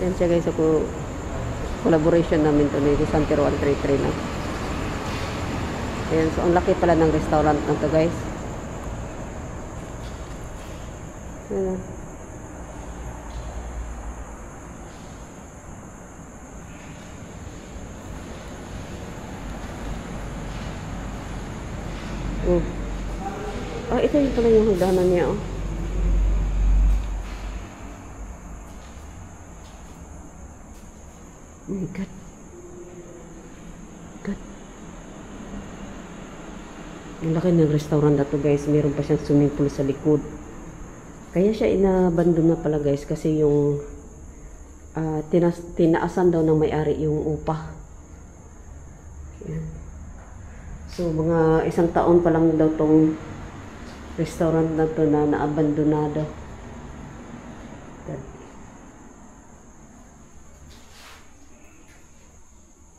Yan siya guys, ako collaboration namin to ni Santer 133 na. Ayan, so ang laki pala ng restaurant na to guys. Ayan. Oh. Ah, ito yung pala yung hagdanan niya, oh. Oh my God. God. Ang laki ng restaurant na to guys. Meron pa siyang swimming pool sa likod. Kaya siya inabandon na pala guys. Kasi yung tinaasan daw ng may-ari yung upa. Yan. So mga 1 taon pa lang daw tong restaurant na to na naabandonado.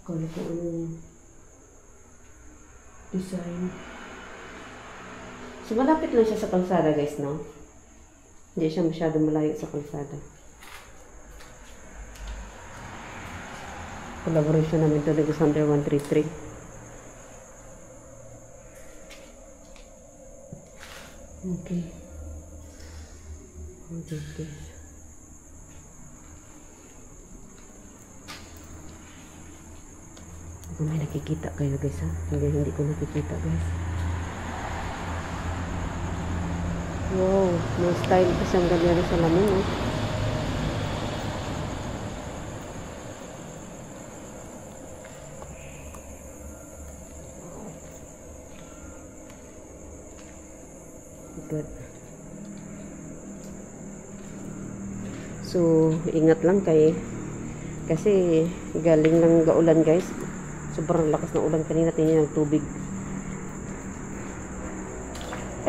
Kung ano design. So malapit lang siya sa kalsada guys, no? Hindi siya masyadong malayo sa kalsada. Collaboration namin to with Santer 133. Okay. Okay. Kung may nakikita kayo guys ha. Hindi ko nakikita guys. Wow. May style pa siyang ganyan sa lamin oh. Good. So, ingat lang kayo. Kasi galing lang gaulan guys. Sobrang lakas ng ulan kanina, tingnan ng tubig.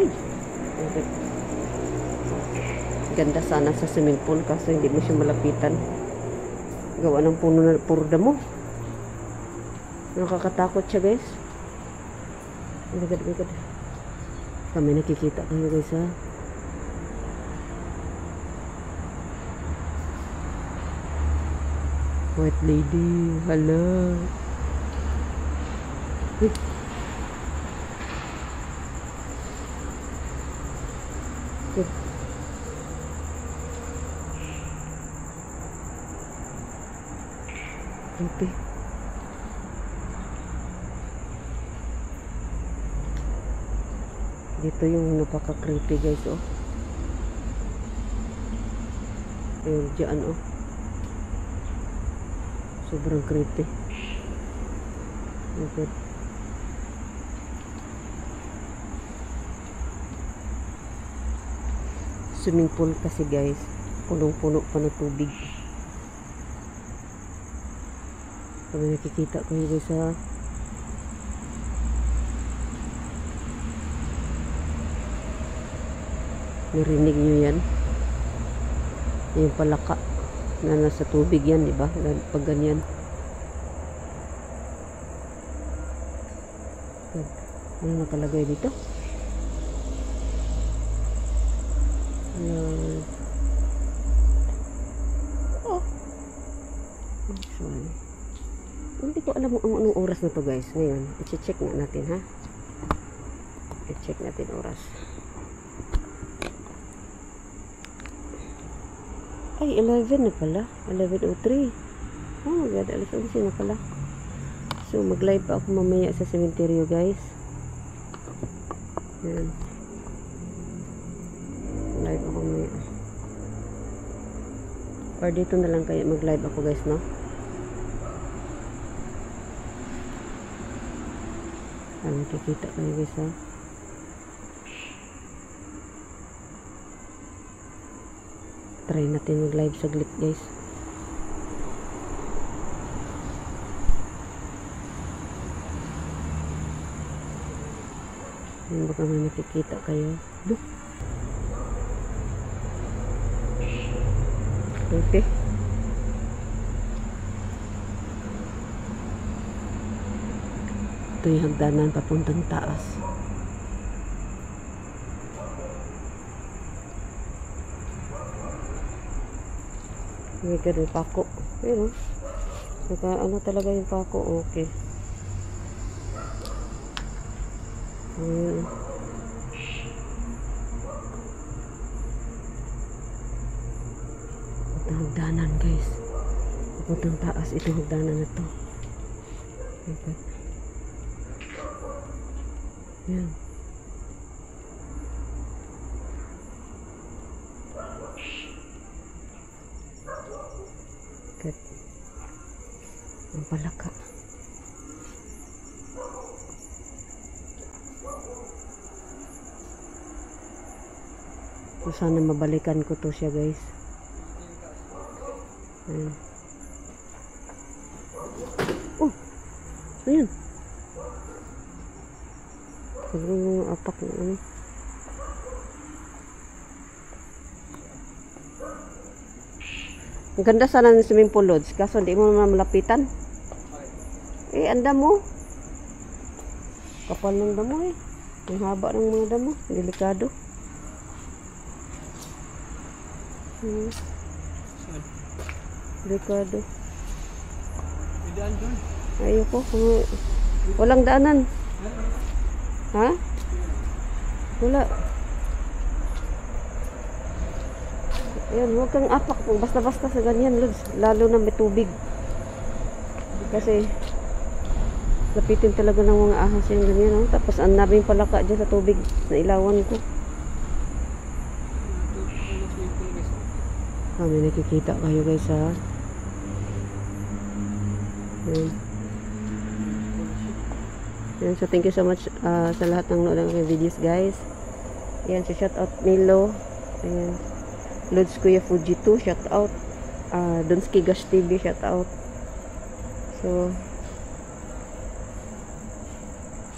Ay! Okay. Ganda sana sa swimming pool kaso hindi mo siya malapitan. Gawa ng puno na puro damo. Nakakatakot siya guys. Agad. Kami nakikita kayo guys ha. White lady, hala. Good. Creepy. Dito yung napaka-creepy guys oh. Ayun dyan oh. Sobrang creepy. Okay. Swimming pool kasi guys, punong-puno pa ng tubig. Kami nakikita kayo guys ha. Narinig nyo yan? Yung palaka na nasa tubig yan, diba? Pag ganyan. Ano nakalagay dito? Oh. Sorry. Hindi ko alam kung anong oras na to guys. Ngayon, i-check nga natin ha. I-check natin oras. Ay, 11 na pala. 11:03. Oh my God, alas 11 na pala. So, mag-live pa ako mamaya sa cemetery guys. Yan. Live ako mamaya. Or dito na lang kaya mag-live ako guys, no? Nakikita kayo guys ha. Try natin mag-live saglit guys. Yan, baka may nakikita kayo. Look. Okay. Ito yung hagdanan papuntang taas. May ganun pako. Pero, saka ano talaga yung pako. Okay. Ayan. Itong hagdanan guys. Papuntang taas itong hagdanan na to. Okay. Ayan. Okay. Ang palaka. So, sana mabalikan ko to siya guys. Ayan. Oh! Ayan. Sobrang mga apak na ano. Ang ganda sana ng swimming pool lodge. Kaso hindi mo naman malapitan. Eh, ang damo. Kapal ng damo eh. Ang haba ng mga damo. Delikado. Delikado. Ayoko. Walang daanan. Ha? Wala. Ayan, huwag kang apak kung basta-basta sa ganyan, Lods. Lalo na may tubig. Kasi, lapitin talaga ng mga ahas yung ganyan, no? Tapos, ang nabing palaka dyan sa tubig na ilawan ko. Kami nakikita kayo guys, ha? Ayan. Ayan, so thank you so much sa lahat ng nood ng videos, guys. Ayan, so shout out Milo. Ayan. Lods Kuya Fuji 2, shout out. Donski Gash TV, shout out. So,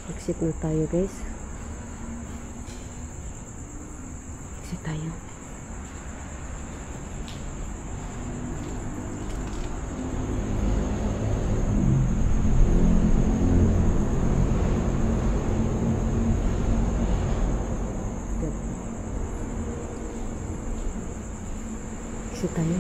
exit na tayo guys. Exit tayo. Exit tayo.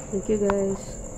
Thank you guys.